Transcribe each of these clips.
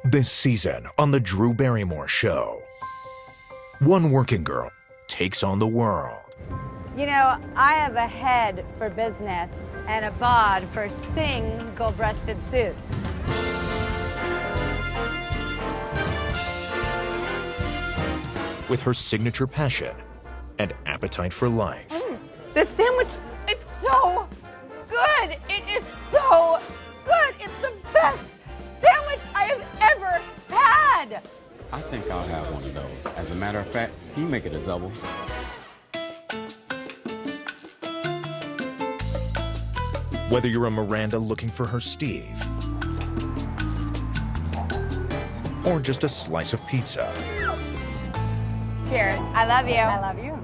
This season on The Drew Barrymore Show, one working girl takes on the world. You know, I have a head for business and a bod for single-breasted suits. With her signature passion and appetite for life. This sandwich, it's so good. It is so good. It's the best sandwich I have ever had. I think I'll have one of those. As a matter of fact, can you make it a double? Whether you're a Miranda looking for her Steve, or just a slice of pizza. Cheers. I love you. I love you.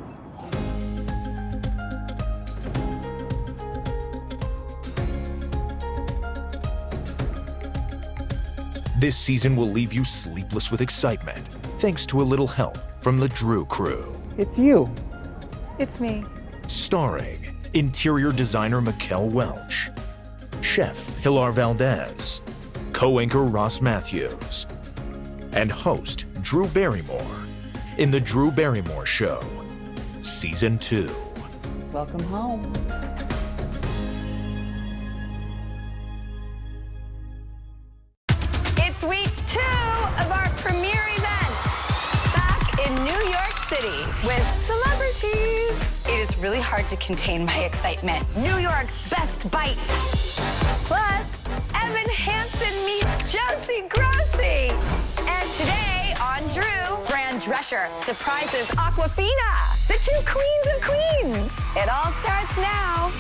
This season will leave you sleepless with excitement, thanks to a little help from the Drew crew. It's you. It's me. Starring interior designer Mikkel Welch, chef Pilar Valdez, co-anchor Ross Matthews, and host Drew Barrymore in The Drew Barrymore Show, Season 2. Welcome home. It's week 2 of our premiere event back in New York City with celebrities. It is really hard to contain my excitement. New York's best bites. Plus, Evan Hansen meets Josie Grossi. And today on Drew, Fran Drescher surprises Awkwafina, the two queens of queens. It all starts now.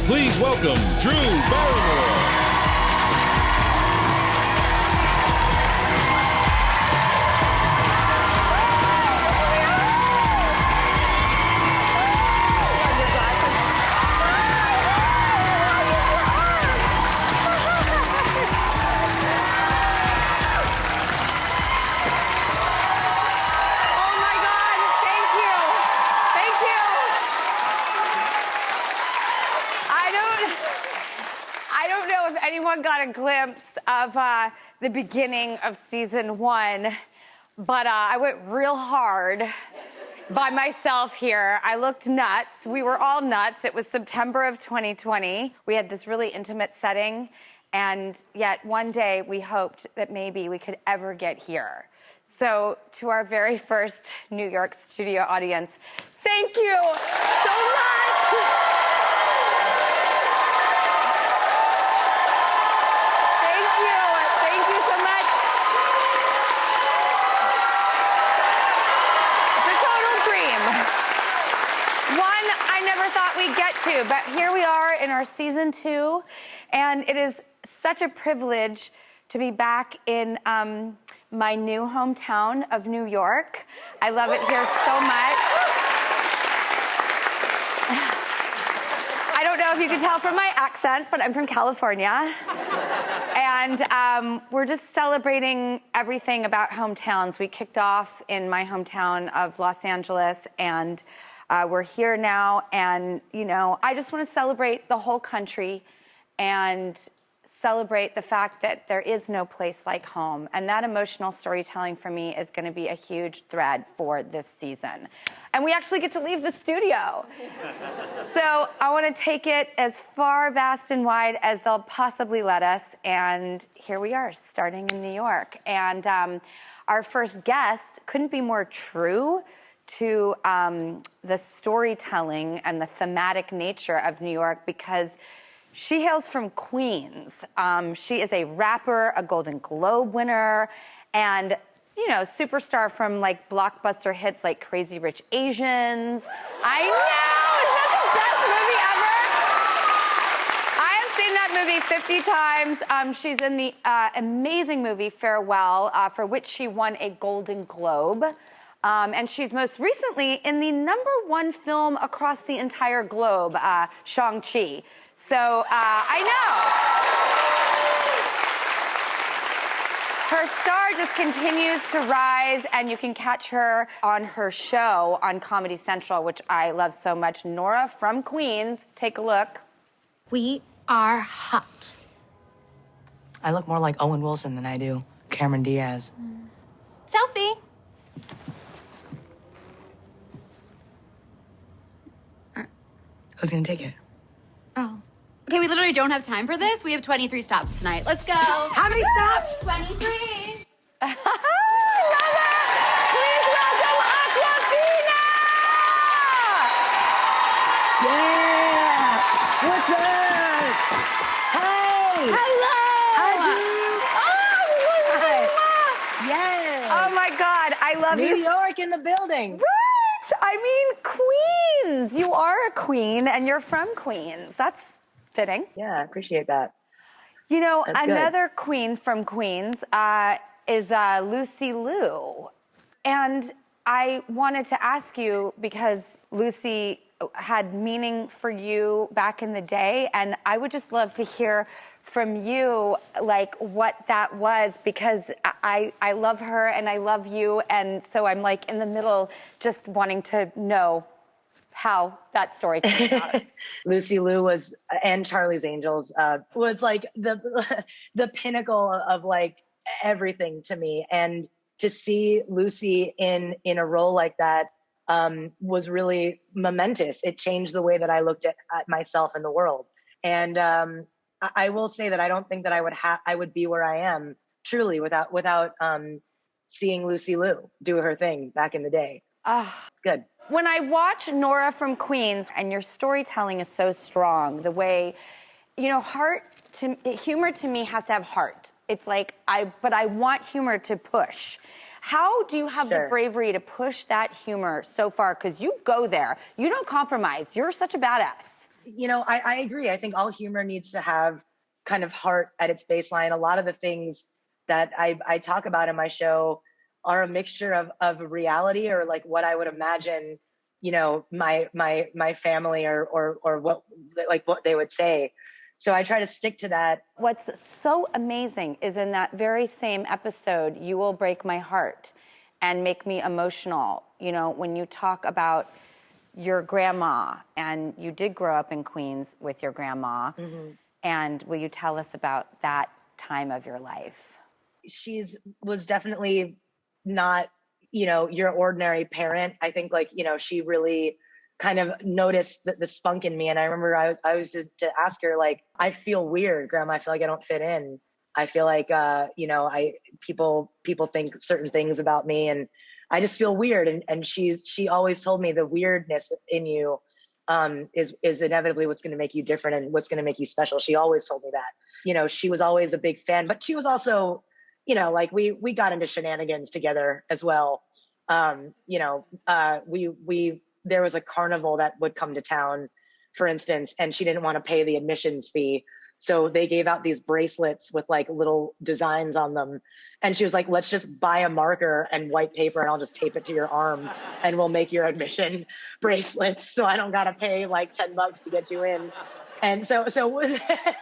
Please welcome Drew Barrymore. Anyone got a glimpse of the beginning of season 1, but I went real hard by myself here. I looked nuts. We were all nuts. It was September of 2020. We had this really intimate setting, and yet one day we hoped that maybe we could ever get here. So to our very first New York studio audience, thank you so much. Get to, but here we are in our season 2, and it is such a privilege to be back in my new hometown of New York. I love it here so much. I don't know if you can tell from my accent, but I'm from California. And we're just celebrating everything about hometowns. We kicked off in my hometown of Los Angeles, and we're here now, and, you know, I just want to celebrate the whole country and celebrate the fact that there is no place like home. And that emotional storytelling for me is going to be a huge thread for this season. And we actually get to leave the studio. So I want to take it as far, vast, and wide as they'll possibly let us. And here we are, starting in New York. And our first guest couldn't be more true to the storytelling and the thematic nature of New York, because she hails from Queens. She is a rapper, a Golden Globe winner, and, you know, superstar from like blockbuster hits like Crazy Rich Asians. I know, is that the best movie ever? I have seen that movie 50 times. She's in the amazing movie Farewell, for which she won a Golden Globe. And she's most recently in the #1 film across the entire globe, Shang-Chi. So I know. Her star just continues to rise, and you can catch her on her show on Comedy Central, which I love so much. Nora from Queens, take a look. We are hot. I look more like Owen Wilson than I do Cameron Diaz. Selfie. Who's gonna take it? Oh. Okay, we literally don't have time for this. We have 23 stops tonight. Let's go. How many stops? 23. Please welcome Awkwafina! Yeah! What's up? Hey! Hello. Hi. Yes! Oh my God, I love New you. York in the building. Right! I mean, Queens. You are a queen and you're from Queens. That's fitting. Yeah, I appreciate that. You know, That's good. another queen from Queens is Lucy Liu. And I wanted to ask you because Lucy had meaning for you back in the day, and I would just love to hear from you, like, what that was, because I love her and I love you, and so I'm, like, in the middle just wanting to know how that story came about. Lucy Liu was, and Charlie's Angels, was like the pinnacle of like everything to me. And to see Lucy in a role like that was really momentous. It changed the way that I looked at myself and the world. And I will say that I don't think that I would be where I am truly without seeing Lucy Liu do her thing back in the day. It's good. When I watch Nora from Queens, and your storytelling is so strong, the way, you know, humor to me has to have heart. It's like, but I want humor to push. How do you have the bravery to push that humor so far? Because you go there, you don't compromise. You're such a badass. You know, I agree. I think all humor needs to have kind of heart at its baseline. A lot of the things that I talk about in my show are a mixture of reality, or like what I would imagine, you know, my family or what they would say. So I try to stick to that. What's so amazing is in that very same episode, You Will Break My Heart and Make Me Emotional. You know, when you talk about your grandma, and you did grow up in Queens with your grandma. Mm-hmm. And will you tell us about that time of your life? Was definitely not, you know, your ordinary parent. I think, like, you know, she really kind of noticed the spunk in me. And I remember I was to ask her, like, I feel weird, Grandma. I feel like I don't fit in. I feel like, you know, people think certain things about me, and I just feel weird. And she always told me the weirdness in you is inevitably what's going to make you different and what's going to make you special. She always told me that. You know, she was always a big fan, but she was also, you know, like we got into shenanigans together as well. You know, there was a carnival that would come to town, for instance, and she didn't want to pay the admissions fee. So they gave out these bracelets with like little designs on them. And she was like, let's just buy a marker and white paper and I'll just tape it to your arm and we'll make your admission bracelets. So I don't got to pay like $10 to get you in. And so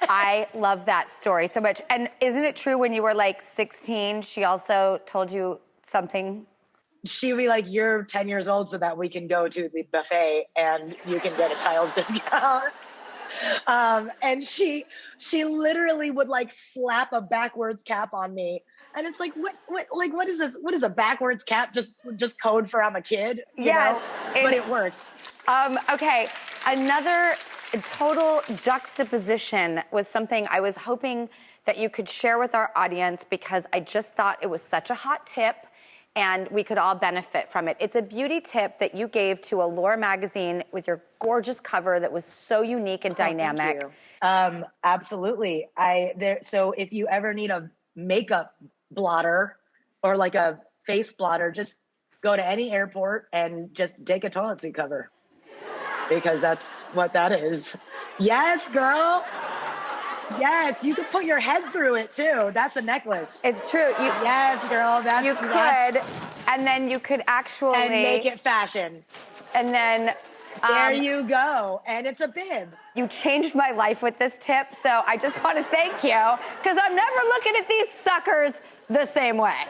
I love that story so much. And isn't it true when you were like 16, she also told you something? She'd be like, you're 10 years old so that we can go to the buffet and you can get a child's discount. And she literally would like slap a backwards cap on me. And it's like, what is this? What is a backwards cap? Just code for I'm a kid? Yes. But it worked. Okay. Another total juxtaposition was something I was hoping that you could share with our audience, because I just thought it was such a hot tip and we could all benefit from it. It's a beauty tip that you gave to Allure magazine with your gorgeous cover that was so unique and dynamic. Thank you. Absolutely. So if you ever need a makeup blotter or like a face blotter, just go to any airport and just take a toilet seat cover, because that's what that is. Yes, girl. Yes, you could put your head through it too. That's a necklace. It's true. Yes, girl. You could, and then you could actually and make it fashion. And then there you go. And it's a bib. You changed my life with this tip, so I just want to thank you, because I'm never looking at these suckers the same way.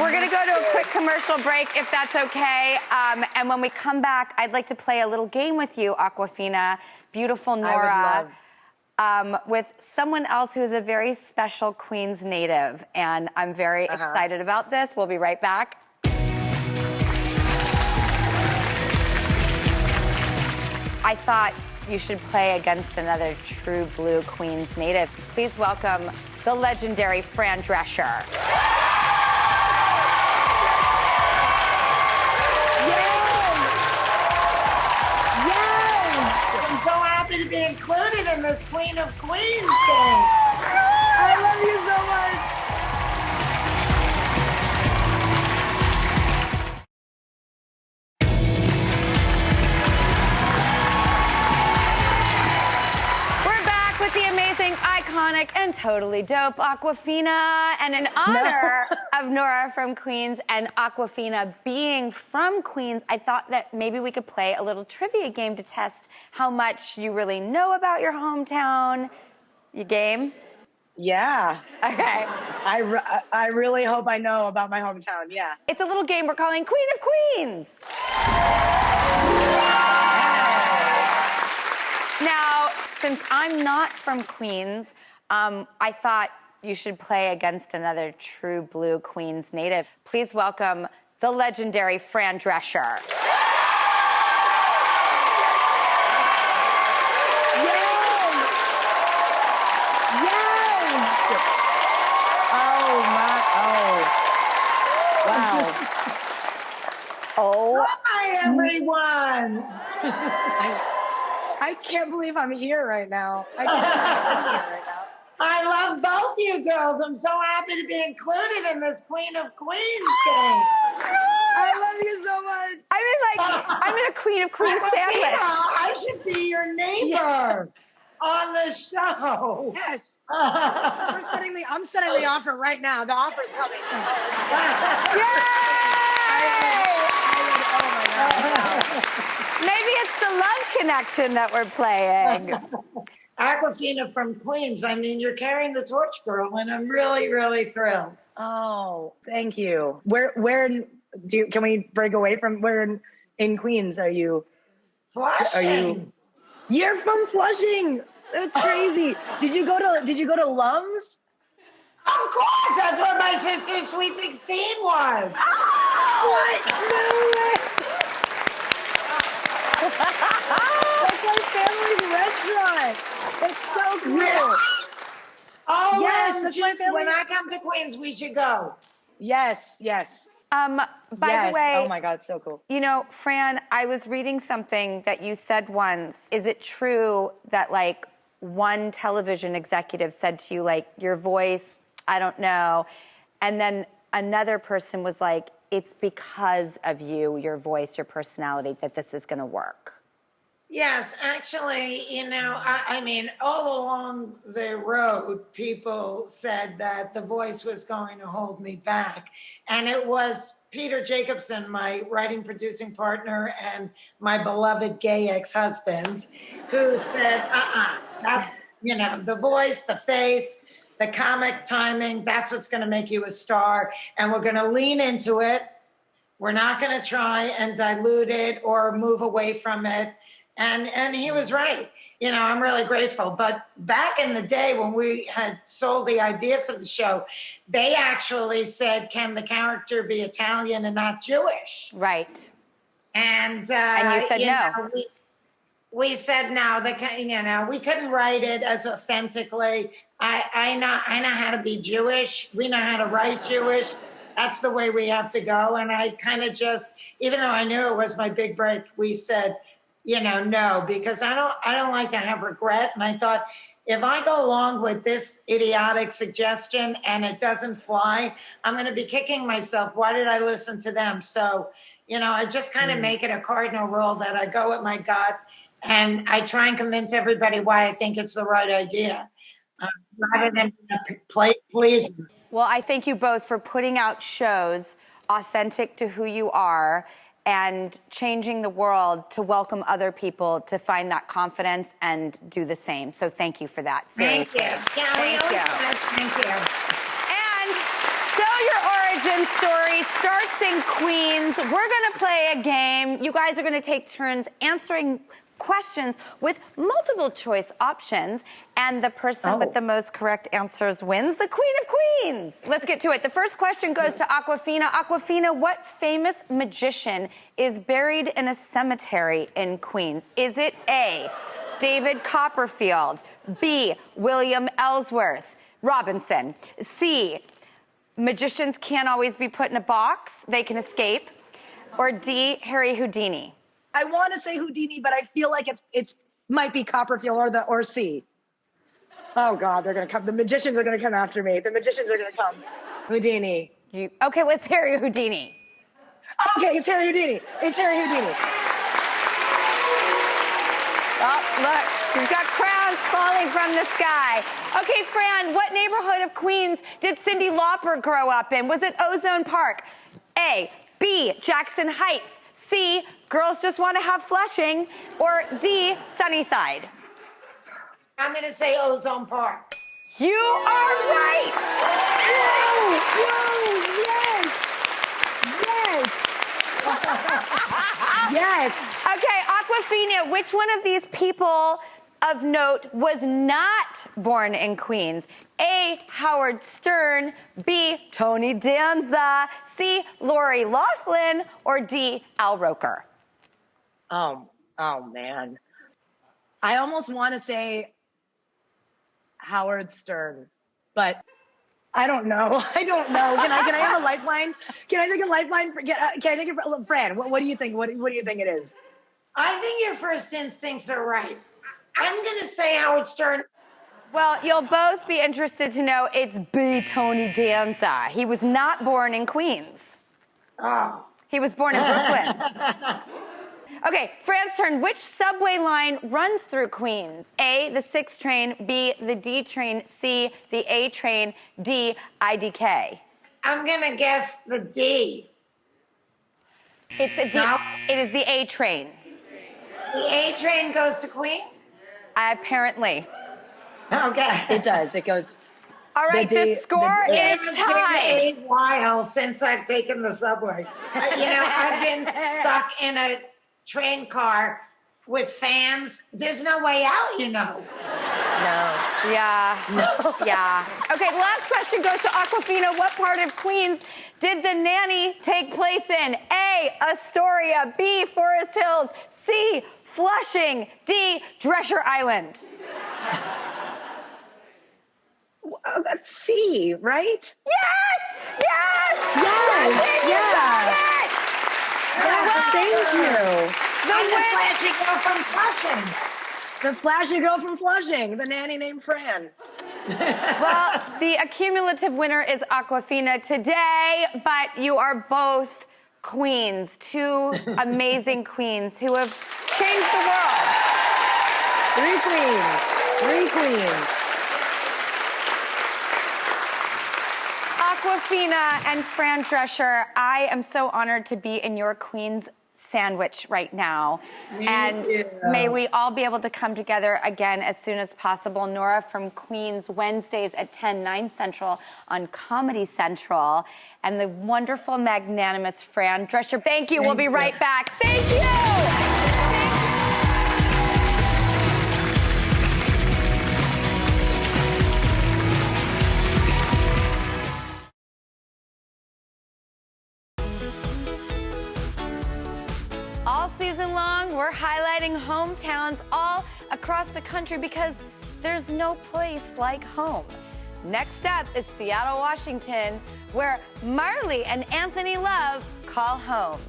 We're going to go to a quick commercial break, if that's okay. And when we come back, I'd like to play a little game with you, Awkwafina, beautiful Nora, with someone else who is a very special Queens native. And I'm very excited about this. We'll be right back. I thought you should play against another true blue Queens native. Please welcome the legendary Fran Drescher. I'm so happy to be included in this Queen of Queens thing. I love you so much. We're back with the amazing, iconic, and totally dope Awkwafina. And in honor of Nora from Queens and Awkwafina being from Queens, I thought that maybe we could play a little trivia game to test how much you really know about your hometown. You game? Yeah. Okay. I really hope I know about my hometown, yeah. It's a little game we're calling Queen of Queens. Now, since I'm not from Queens, I thought you should play against another true blue Queens native. Please welcome the legendary Fran Drescher. Hi, everyone. I can't believe I'm here right now. I can't believe I'm here right now. I love both you girls. I'm so happy to be included in this Queen of Queens thing. I love you so much. I'm in a Queen of Queens sandwich. I should be your neighbor on the show. Yes. I'm setting the offer right now. The offer's coming. Maybe it's the love connection that we're playing. Awkwafina from Queens. I mean, you're carrying the torch, girl, and I'm really, really thrilled. Oh, thank you. Can we break away from where in Queens are you? Flushing. You're from Flushing. That's crazy. Did you go to Lums? Of course, that's where my sister's Sweet 16 was. What? No way. That's my family's restaurant. That's so cool. Really? Oh, yes, that's my family. When I come to Queens, we should go. Yes. By the way, oh my God, so cool. You know, Fran, I was reading something that you said once. Is it true that like one television executive said to you, like, your voice, I don't know, and then another person was like, it's because of you, your voice, your personality, that this is going to work? Yes, actually, you know, I mean, all along the road, people said that the voice was going to hold me back. And it was Peter Jacobson, my writing producing partner and my beloved gay ex-husband, who said, that's, you know, the voice, the face, the comic timing, that's what's going to make you a star. And we're going to lean into it. We're not going to try and dilute it or move away from it. And he was right. You know, I'm really grateful. But back in the day when we had sold the idea for the show, they actually said, can the character be Italian and not Jewish? Right. And you said no. Know, we said no. You know, we couldn't write it as authentically. I know how to be Jewish. We know how to write Jewish. That's the way we have to go. And I kind of just, even though I knew it was my big break, we said, you know, no, because I don't like to have regret. And I thought, if I go along with this idiotic suggestion and it doesn't fly, I'm going to be kicking myself. Why did I listen to them? So, you know, I just kind of make it a cardinal rule that I go with my gut and I try and convince everybody why I think it's the right idea, rather than please. Well, I thank you both for putting out shows authentic to who you are and changing the world to welcome other people to find that confidence and do the same. So thank you for that. Seriously. Thank you. Yeah, thank you. Thank you. And so your origin story starts in Queens. We're going to play a game. You guys are going to take turns answering questions with multiple choice options, and the person with the most correct answers wins, the Queen of Queens. Let's get to it. The first question goes to Awkwafina. Awkwafina, what famous magician is buried in a cemetery in Queens? Is it A, David Copperfield, B, William Ellsworth Robinson, C, magicians can't always be put in a box, they can escape, or D, Harry Houdini? I want to say Houdini, but I feel like it might be Copperfield or C. Oh God, they're gonna come. The magicians are gonna come after me. The magicians are gonna come. Houdini. Okay, let's Harry Houdini. Okay, it's Harry Houdini. It's Harry Houdini. Oh, look, she's got crowns falling from the sky. Okay, Fran, what neighborhood of Queens did Cyndi Lauper grow up in? Was it Ozone Park? A, B, Jackson Heights, C, Girls Just Want to Have Flushing, or D, Sunnyside? I'm going to say Ozone Park. You are right! Whoa, yes! Yes! Okay, Awkwafina, which one of these people of note was not born in Queens? A, Howard Stern, B, Tony Danza, C, Lori Loughlin, or D, Al Roker? Oh man. I almost want to say Howard Stern, but I don't know. I don't know. Can I have a lifeline? Can I take a lifeline? Can I take it, Fran? What do you think? What do you think it is? I think your first instincts are right. I'm going to say Howard Stern. Well, you'll both be interested to know it's B, Tony Danza. He was not born in Queens. Oh. He was born in Brooklyn. Okay, Fran's turn. Which subway line runs through Queens? A, the 6 train, B, the D train, C, the A train, D, IDK. I'm going to guess the D. It is the A train. The A train goes to Queens? Apparently. Okay. It does. It goes. All right, the score is It's tied. been a while since I've taken the subway. I've been stuck in a train car with fans. There's no way out, No. Yeah. Yeah. Okay, last question goes to Awkwafina. What part of Queens did The Nanny take place in? A, Astoria, B, Forest Hills, C, Flushing, D, Drescher Island. That's C, right? Yes! Yes! Yes! Yeah. Thank you. I'm the flashy girl from Flushing. The flashy girl from Flushing, the nanny named Fran. Well, the accumulative winner is Awkwafina today, but you are both queens, two amazing queens who have changed the world. 3 queens. 3 queens. Awkwafina and Fran Drescher, I am so honored to be in your Queen's sandwich right now. May we all be able to come together again as soon as possible. Nora from Queens, Wednesdays at 10, 9 Central on Comedy Central. And the wonderful, magnanimous Fran Drescher. Thank you. We'll be right back. Thank you. All season long, we're highlighting hometowns all across the country because there's no place like home. Next up is Seattle, Washington, where Marley and Anthony Love call home.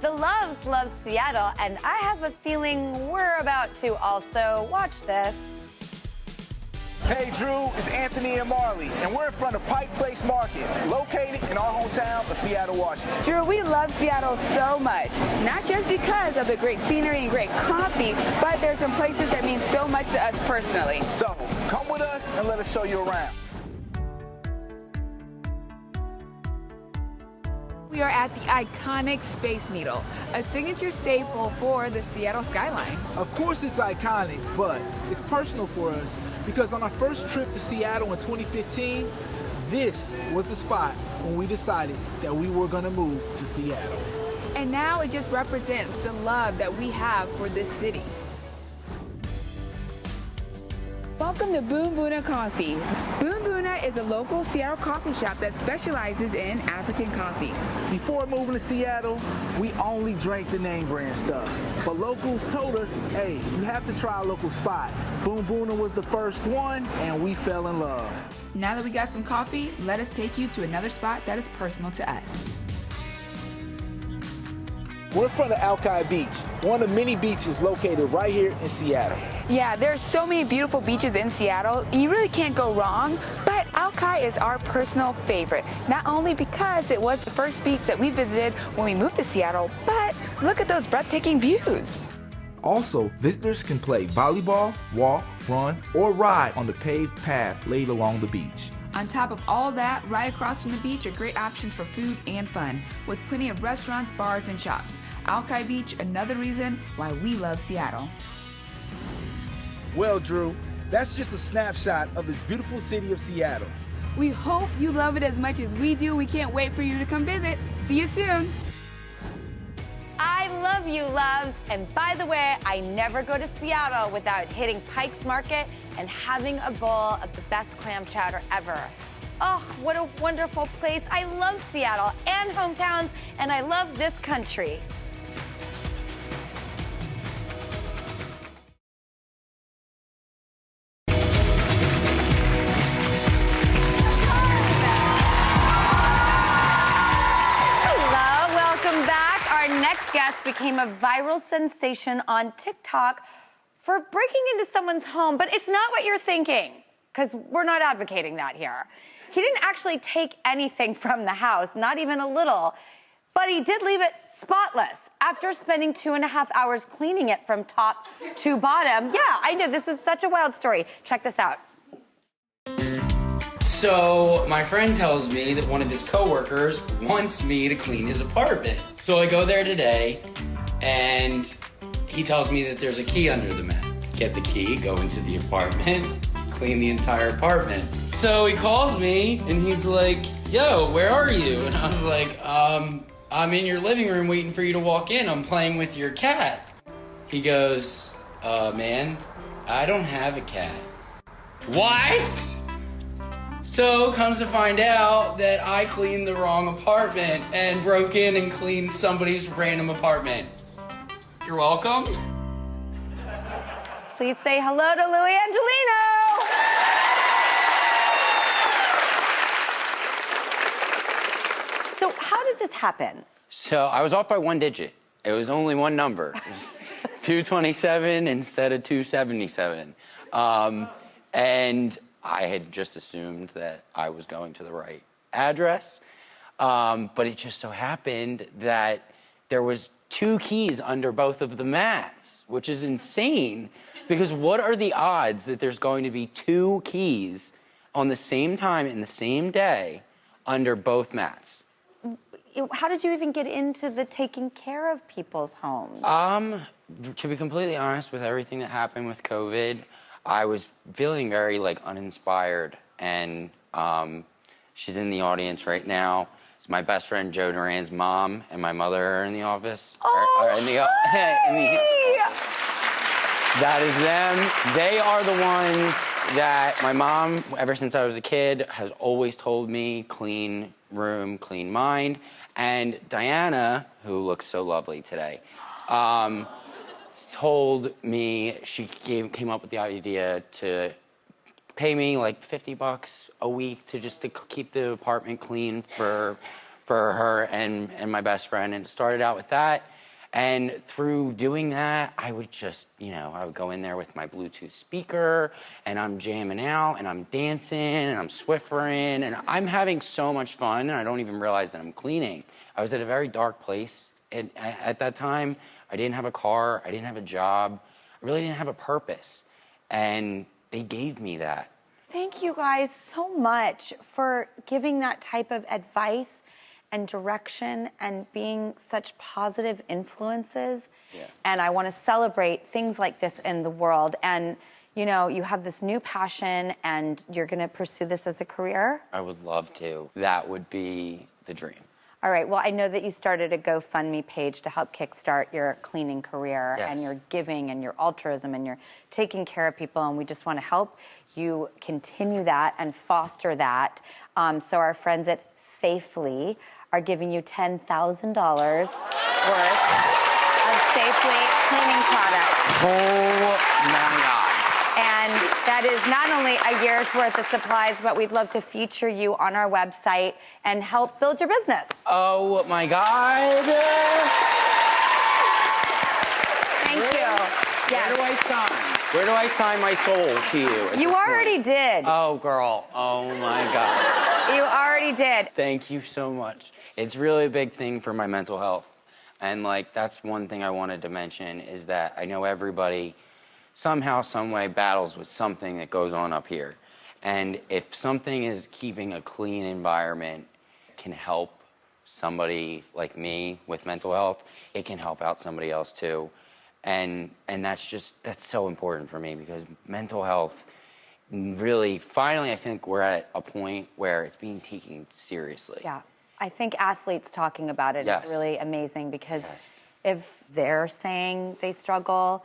The Loves love Seattle, and I have a feeling we're about to also watch this. Hey Drew, it's Anthony and Marley, and we're in front of Pike Place Market, located in our hometown of Seattle, Washington. Drew, we love Seattle so much, not just because of the great scenery and great coffee, but there's some places that mean so much to us personally. So, come with us and let us show you around. We are at the iconic Space Needle, a signature staple for the Seattle skyline. Of course it's iconic, but it's personal for us because on our first trip to Seattle in 2015, This was the spot when we decided that we were gonna move to Seattle. And now it just represents the love that we have for this city. Welcome to Boom Boona Coffee. Boom Boona is a local Seattle coffee shop that specializes in African coffee. Before moving to Seattle, we only drank the name brand stuff. But locals told us, hey, you have to try a local spot. Boom Boona was the first one, and we fell in love. Now that we got some coffee, let us take you to another spot that is personal to us. We're in front of Alki Beach, one of many beaches located right here in Seattle. Yeah, there's so many beautiful beaches in Seattle. You really can't go wrong, but Alki is our personal favorite. Not only because it was the first beach that we visited when we moved to Seattle, but look at those breathtaking views. Also, visitors can play volleyball, walk, run, or ride on the paved path laid along the beach. On top of all that, right across from the beach are great options for food and fun, with plenty of restaurants, bars, and shops. Alki Beach, another reason why we love Seattle. Well, Drew, that's just a snapshot of this beautiful city of Seattle. We hope you love it as much as we do. We can't wait for you to come visit. See you soon. I love you, loves. And by the way, I never go to Seattle without hitting Pike's Market and having a bowl of the best clam chowder ever. Oh, what a wonderful place. I love Seattle and hometowns, and I love this country. Guest became a viral sensation on TikTok for breaking into someone's home, but it's not what you're thinking, because we're not advocating that here. He didn't actually take anything from the house, not even a little, but he did leave it spotless after spending 2.5 hours cleaning it from top to bottom. Yeah, I know, this is such a wild story. Check this out. So my friend tells me that one of his coworkers wants me to clean his apartment. So I go there today, and he tells me that there's a key under the mat. Get the key, go into the apartment, clean the entire apartment. So he calls me, and he's like, yo, where are you? And I was like, I'm in your living room waiting for you to walk in. I'm playing with your cat. He goes, man, I don't have a cat. What? So comes to find out that I cleaned the wrong apartment and broke in and cleaned somebody's random apartment. You're welcome. Please say hello to Louis Angelino. So how did this happen? So I was off by one digit. It was only one number. It was 227 instead of 277. And I had just assumed that I was going to the right address, but it just so happened that there was 2 keys under both of the mats, which is insane, because what are the odds that there's going to be 2 keys on the same time in the same day under both mats? How did you even get into the taking care of people's homes? To be completely honest, with everything that happened with COVID, I was feeling very, uninspired, and she's in the audience right now. It's my best friend Jo Duran's mom and my mother are in the office. That is them. They are the ones that my mom, ever since I was a kid, has always told me, clean room, clean mind. And Diana, who looks so lovely today, told me, she came up with the idea to pay me $50 a week to keep the apartment clean for her and my best friend. And it started out with that. And through doing that, I would just, I would go in there with my Bluetooth speaker, and I'm jamming out, and I'm dancing, and I'm Swiffering, and I'm having so much fun, and I don't even realize that I'm cleaning. I was at a very dark place, and at that time, I didn't have a car, I didn't have a job, I really didn't have a purpose, and they gave me that. Thank you guys so much for giving that type of advice and direction and being such positive influences. Yeah. And I want to celebrate things like this in the world. And, you know, you have this new passion and you're going to pursue this as a career? I would love to. That would be the dream. All right, well, I know that you started a GoFundMe page to help kickstart your cleaning career, Yes. and your giving and your altruism and you're taking care of people, and we just want to help you continue that and foster that. So our friends at Safely are giving you $10,000 worth of Safely cleaning products. Oh my God. And that is not only a year's worth of supplies, but we'd love to feature you on our website and help build your business. Oh my God. Thank you. Yes. Where do I sign? Where do I sign my soul to you? You already did. Oh, girl. Oh my God. You already did. Thank you so much. It's really a big thing for my mental health. And like, that's one thing I wanted to mention is that I know everybody somehow, some way battles with something that goes on up here. And if something is keeping a clean environment can help somebody like me with mental health, it can help out somebody else too. And that's so important for me because mental health really, finally, I think we're at a point where it's being taken seriously. Yeah. I think athletes talking about it Yes. is really amazing because Yes. if they're saying they struggle,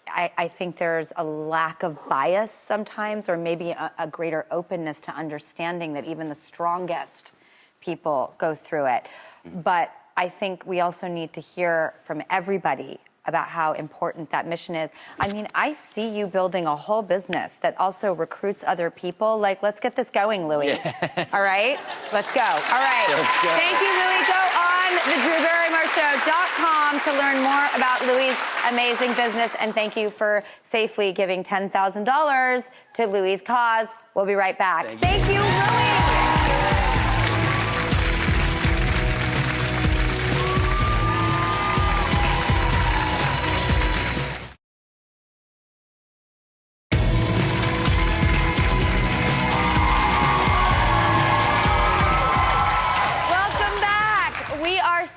I think there's a lack of bias sometimes, or maybe a greater openness to understanding that even the strongest people go through it. But I think we also need to hear from everybody about how important that mission is. I mean, I see you building a whole business that also recruits other people. Like, let's get this going, Louis. Yeah. All right? Let's go. All right. Let's go. Thank you, Louis. Go on thedrewbarrymoreshow.com to learn more about Louis' amazing business. And thank you for safely giving $10,000 to Louis' cause. We'll be right back. Thank you, Louis.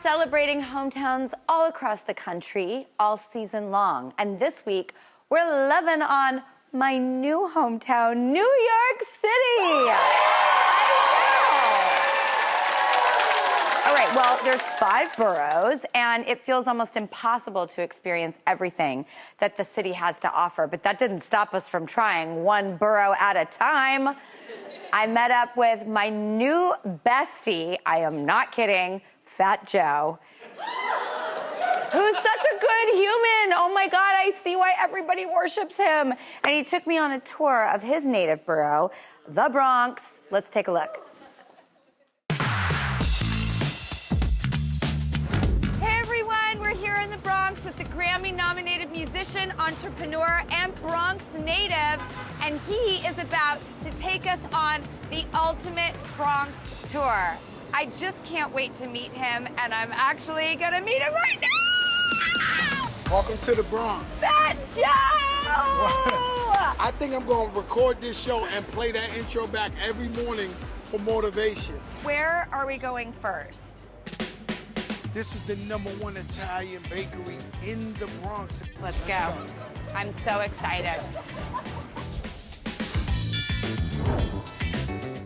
Celebrating hometowns all across the country all season long. And this week, we're loving on my new hometown, New York City. All right, well, there's 5 boroughs, and it feels almost impossible to experience everything that the city has to offer. But that didn't stop us from trying one borough at a time. I met up with my new bestie, I am not kidding, Fat Joe, who's such a good human. Oh my God, I see why everybody worships him. And he took me on a tour of his native borough, the Bronx. Let's take a look. Hey everyone, we're here in the Bronx with the Grammy-nominated musician, entrepreneur, and Bronx native. And he is about to take us on the ultimate Bronx tour. I just can't wait to meet him, and I'm actually gonna meet him right now! Welcome to the Bronx. Fat Joe! I think I'm gonna record this show and play that intro back every morning for motivation. Where are we going first? This is the #1 Italian bakery in the Bronx. Let's go. I'm so excited.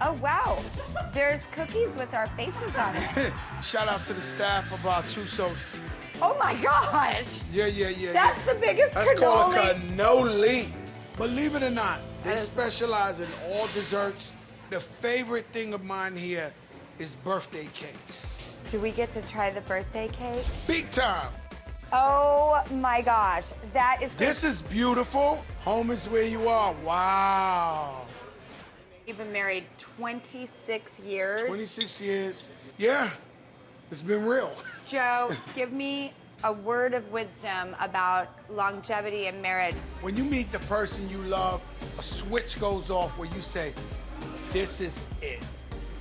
Oh, wow. There's cookies with our faces on it. Shout out to the staff of our Chusos. Oh my gosh. Yeah. That's the biggest That's called a cannoli. cannoli. Believe it or not, they specialize in all desserts. The favorite thing of mine here is birthday cakes. Do we get to try the birthday cake? Big time. Oh my gosh, that is great. This is beautiful. Home is where you are. Wow. You've been married 26 years. 26 years. Yeah, it's been real. Joe, give me a word of wisdom about longevity in marriage. When you meet the person you love, a switch goes off where you say, this is it.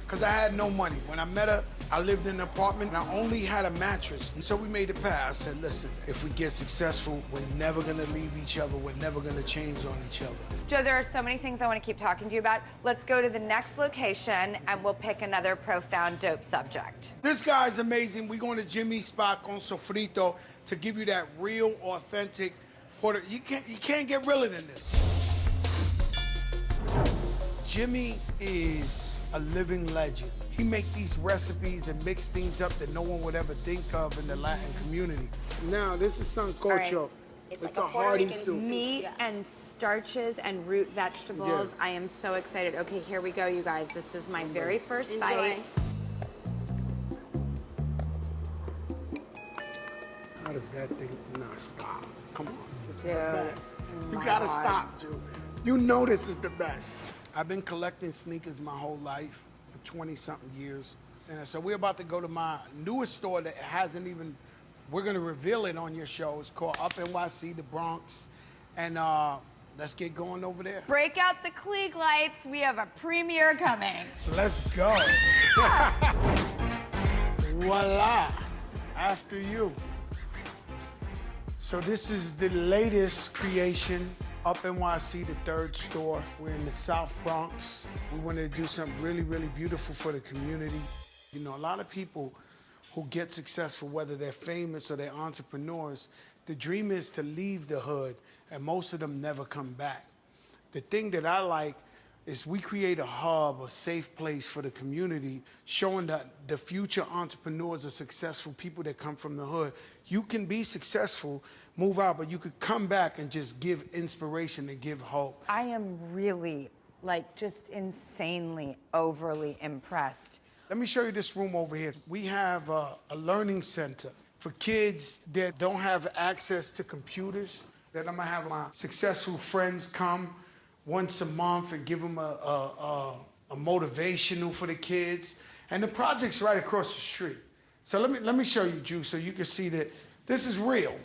Because I had no money. When I met her, I lived in an apartment and I only had a mattress. And so we made a pact. I said, listen, if we get successful, we're never gonna leave each other. We're never gonna change on each other. Joe, there are so many things I want to keep talking to you about. Let's go to the next location and we'll pick another profound, dope subject. This guy's amazing. We're going to Jimmy's spot con sofrito to give you that real, authentic Puerto. You can't get realer than this. Jimmy is a living legend. He make these recipes and mix things up that no one would ever think of in the Latin community. Now, this is sancocho. It's a hearty soup. Meat and starches and root vegetables. Yeah. I am so excited. Okay, here we go, you guys. This is my very first bite. How does that thing not stop? Come on, this is the best. You gotta stop, Drew. You know this is the best. I've been collecting sneakers my whole life for 20-something years. And so we're about to go to my newest store that hasn't even, we're gonna reveal it on your show. It's called Up NYC, the Bronx. And let's get going over there. Break out the Klieg lights. We have a premiere coming. Let's go. Voila, after you. So this is the latest creation, Up NYC, the third store. We're in the South Bronx. We wanted to do something really, really beautiful for the community. You know, a lot of people who get successful, whether they're famous or they're entrepreneurs, the dream is to leave the hood, and most of them never come back. The thing that I like is we create a hub, a safe place for the community, showing that the future entrepreneurs are successful people that come from the hood. You can be successful, move out, but you could come back and just give inspiration and give hope. I am really, like, just insanely, overly impressed. Let me show you this room over here. We have a learning center for kids that don't have access to computers, that I'm gonna have my successful friends come once a month and give them a motivational for the kids. And the project's right across the street. So let me show you, Drew, so you can see that this is real.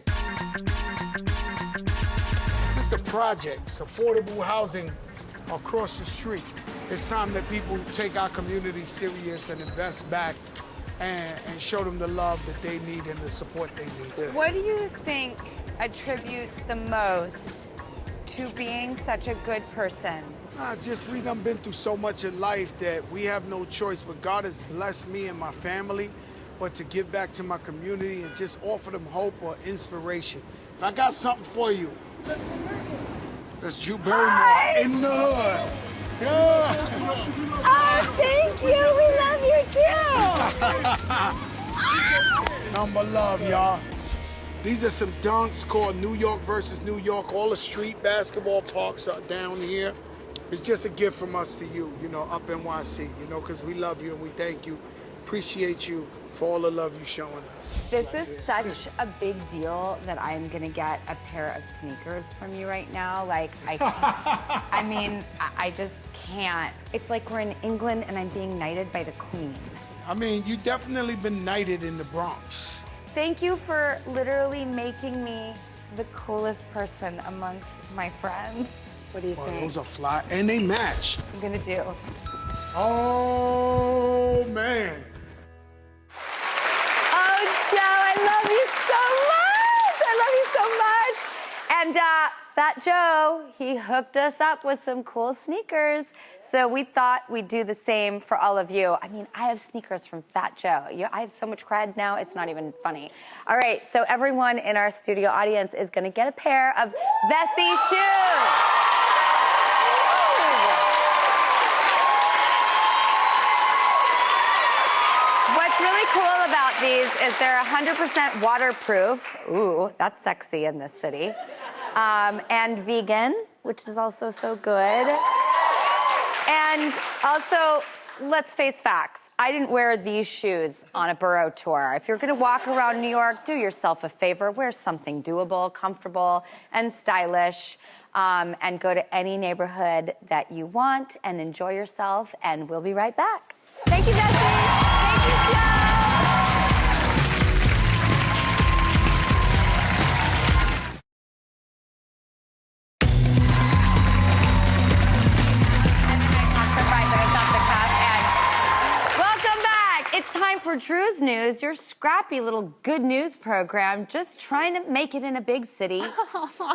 This is the projects, affordable housing across the street. It's time that people take our community serious and invest back and show them the love that they need and the support they need. What do you think attributes the most to being such a good person? Just we done been through so much in life that we have no choice, but God has blessed me and my family, but to give back to my community and just offer them hope or inspiration. If I got something for you. That's Drew Barrymore in the hood. Yeah. Oh, thank you. We love you too. Number love, y'all. These are some dunks called New York versus New York. All the street basketball parks are down here. It's just a gift from us to you, you know, Up NYC, you know, because we love you and we thank you. Appreciate you for all the love you're showing us. This is such a big deal that I'm gonna get a pair of sneakers from you right now. Like, I mean, I just can't. It's like we're in England and I'm being knighted by the Queen. I mean, you definitely been knighted in the Bronx. Thank you for literally making me the coolest person amongst my friends. What do you think? Those are fly, and they match. I'm gonna do. Oh, man. Oh, Joe, I love you so much. I love you so much. And Fat Joe, he hooked us up with some cool sneakers. So we thought we'd do the same for all of you. I mean, I have sneakers from Fat Joe. I have so much cred now, it's not even funny. All right, so everyone in our studio audience is gonna get a pair of Vessi shoes. What's really cool about these is they're 100% waterproof. Ooh, that's sexy in this city. And vegan, which is also so good. And also, let's face facts. I didn't wear these shoes on a borough tour. If you're gonna walk around New York, do yourself a favor. Wear something doable, comfortable, and stylish. And go to any neighborhood that you want and enjoy yourself. And we'll be right back. Thank you, Jesse. Thank you, Joe. Welcome back. It's time for Drew's News, your scrappy little good news program, just trying to make it in a big city.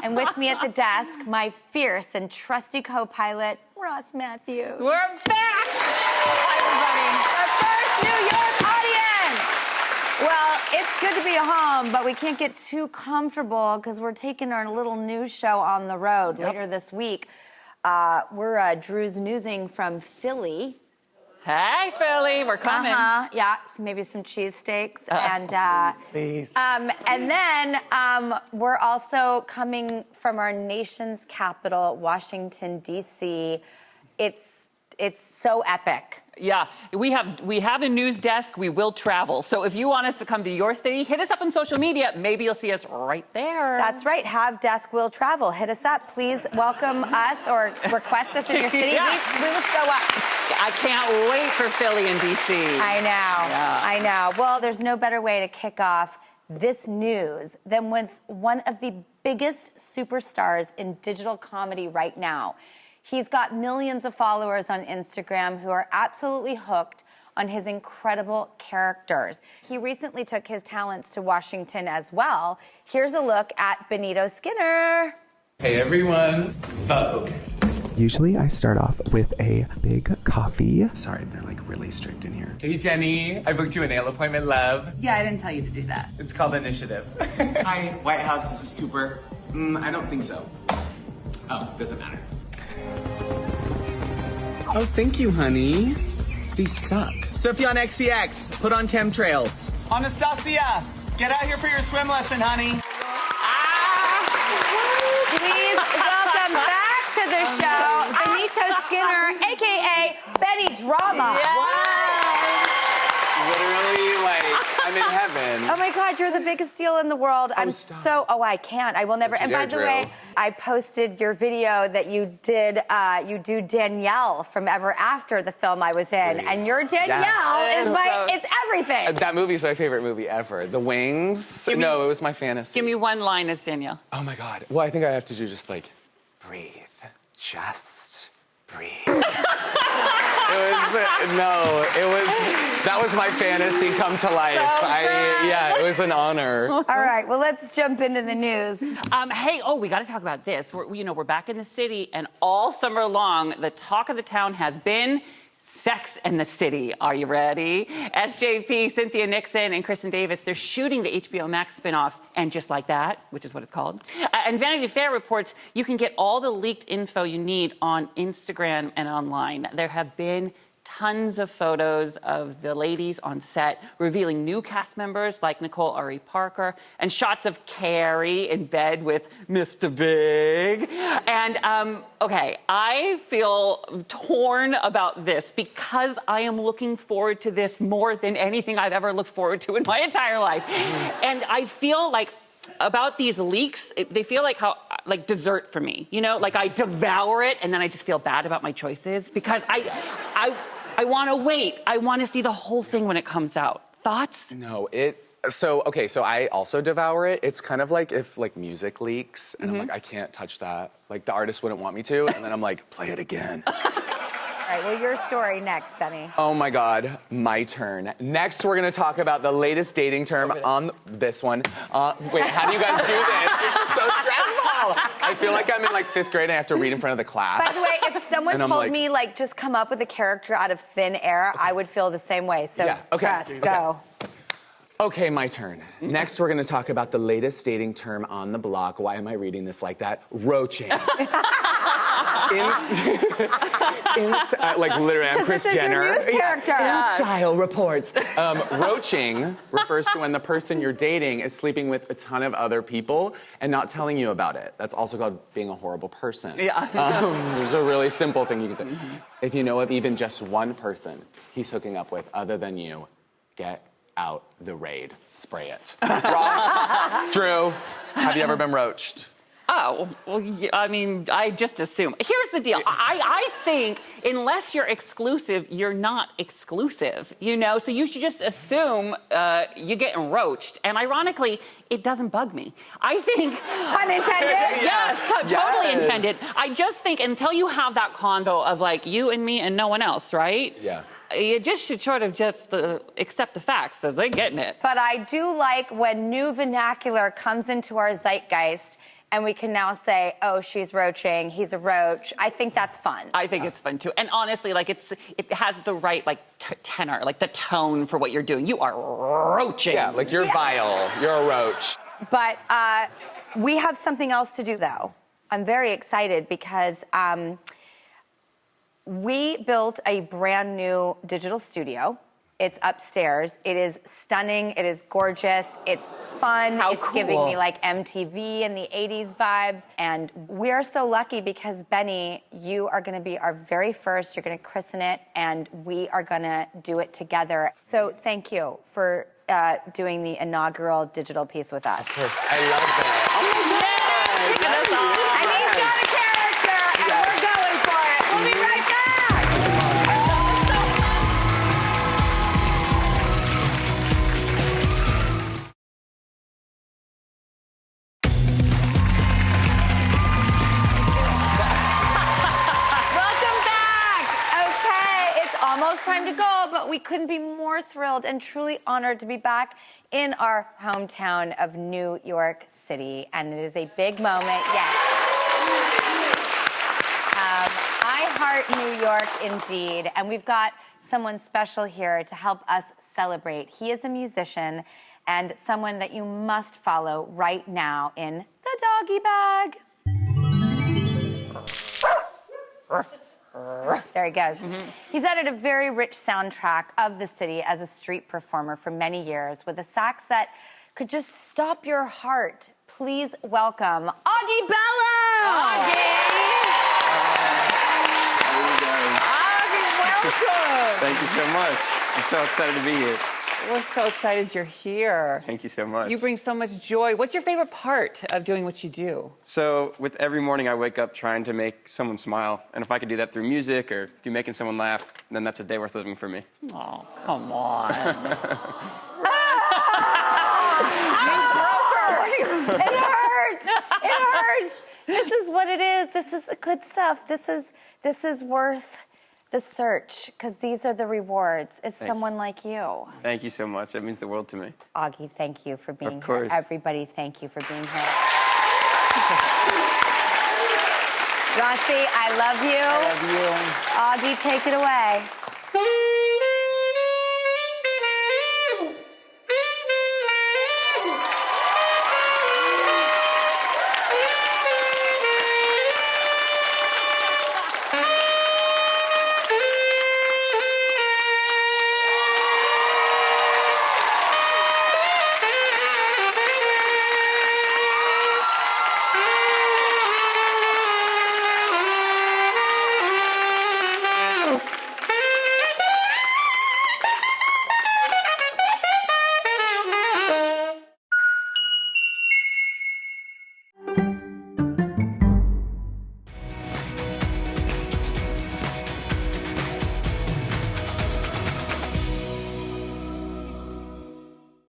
And with me at the desk, my fierce and trusty co-pilot, Ross Matthews. We're back! Hi, everybody. Our first New York audience. Well, it's good to be home, but we can't get too comfortable because we're taking our little news show on the road later this week. We're Drew's newsing from Philly. Hey, Philly, we're coming. Yeah, so maybe some cheesesteaks. Please. And then we're also coming from our nation's capital, Washington, D.C. It's so epic. Yeah, we have a news desk. We will travel. So if you want us to come to your city, hit us up on social media. Maybe you'll see us right there. That's right. Have Desk Will Travel. Hit us up. Please welcome us or request us in your city. Yeah. We will show up. I can't wait for Philly and D.C. I know. Yeah. I know. Well, there's no better way to kick off this news than with one of the biggest superstars in digital comedy right now. He's got millions of followers on Instagram who are absolutely hooked on his incredible characters. He recently took his talents to Washington as well. Here's a look at Benito Skinner. Hey everyone, Vogue. Usually I start off with a big coffee. Sorry, they're like really strict in here. Hey Jenny, I booked you a nail appointment, love. Yeah, I didn't tell you to do that. It's called Initiative. Hi, White House, this is Cooper. I don't think so. Oh, doesn't matter. Oh, thank you, honey. These suck. Sufjan XCX, put on chemtrails. Anastasia, get out here for your swim lesson, honey. Please welcome back to the show, Benito Skinner, a.k.a. Benny Drama. Literally, like, I'm in heaven. Oh my God, you're the biggest deal in the world. I can't. I will never. And by the way, I posted your video that you did. You do Danielle from Ever After, the film I was in, and your Danielle is it's everything. That movie's my favorite movie ever. The Wings. No, it was my fantasy. Give me one line as Danielle. Oh my God. Well, I think I have to do just like, breathe. Just breathe. That was my fantasy come to life. It was an honor. All right, well, let's jump into the news. We got to talk about this. We're back in the city, and all summer long, the talk of the town has been Sex and the City. Are you ready? SJP, Cynthia Nixon, and Kristen Davis, they're shooting the HBO Max spinoff, And Just Like That, which is what it's called. And Vanity Fair reports you can get all the leaked info you need on Instagram and online. There have been tons of photos of the ladies on set revealing new cast members like Nicole Ari Parker and shots of Carrie in bed with Mr. Big. And, I feel torn about this because I am looking forward to this more than anything I've ever looked forward to in my entire life. And I feel like about these leaks, they feel like dessert for me. You know, like I devour it and then I just feel bad about my choices because I want to wait. I want to see the whole thing when it comes out. Thoughts? No, so I also devour it. It's kind of like if like music leaks and I'm like, I can't touch that. Like the artist wouldn't want me to. And then I'm like, play it again. All right, well, your story next, Benny. Oh my God, my turn. Next, we're gonna talk about the latest dating term on this one. Wait, how do you guys do this? This is so stressful. I feel like I'm in like 5th grade and I have to read in front of the class. By the way, if someone told me like just come up with a character out of thin air, I would feel the same way. So go. Okay, my turn. Next, we're gonna talk about the latest dating term on the block. Why am I reading this like that? Roaching. Like literally, I'm Kris Jenner. Your news character. In style reports. Roaching refers to when the person you're dating is sleeping with a ton of other people and not telling you about it. That's also called being a horrible person. There's a really simple thing you can say. If you know of even just one person he's hooking up with other than you, get out the raid. Spray it. Ross, Drew, have you ever been roached? Oh, well, I mean, I just assume. Here's the deal. I think unless you're exclusive, you're not exclusive, you know? So you should just assume you're getting roached. And ironically, it doesn't bug me. I think... Pun intended? Yes, totally intended. I just think until you have that convo of like you and me and no one else, right? Yeah. You just should sort of just accept the facts that they're getting it. But I do like when new vernacular comes into our zeitgeist and we can now say, oh, she's roaching, he's a roach. I think that's fun. I think it's fun, too. And honestly, like, it has the right, like, tenor, like, the tone for what you're doing. You are roaching. Yeah, like, you're vile. You're a roach. But we have something else to do, though. I'm very excited because we built a brand new digital studio. It's upstairs. It is stunning. It is gorgeous. It's fun. It's giving me like MTV and the 80s vibes. And we are so lucky because, Benny, you are going to be our very first. You're going to christen it, and we are going to do it together. So thank you for doing the inaugural digital piece with us. Of course. I love that. I mean, it's got a character, and we're going for it. We'll be right back. Almost time to go, but we couldn't be more thrilled and truly honored to be back in our hometown of New York City, and it is a big moment. Yes. I heart New York indeed, and we've got someone special here to help us celebrate. He is a musician and someone that you must follow right now in the doggy bag. There he goes. He's added a very rich soundtrack of the city as a street performer for many years with a sax that could just stop your heart. Please welcome Augie Bello! Augie! Welcome! Thank you so much. I'm so excited to be here. We're so excited you're here. Thank you so much. You bring so much joy. What's your favorite part of doing what you do? So with every morning I wake up trying to make someone smile. And if I could do that through music or through making someone laugh, then that's a day worth living for me. Oh, come on. You broke her. It hurts. It hurts. This is what it is. This is the good stuff. This is worth the search, because these are the rewards. Is someone like you. Thank you so much. That means the world to me. Augie, thank you for being of course. here. Everybody, thank you for being here. Rossi, I love you. I love you. Augie, take it away.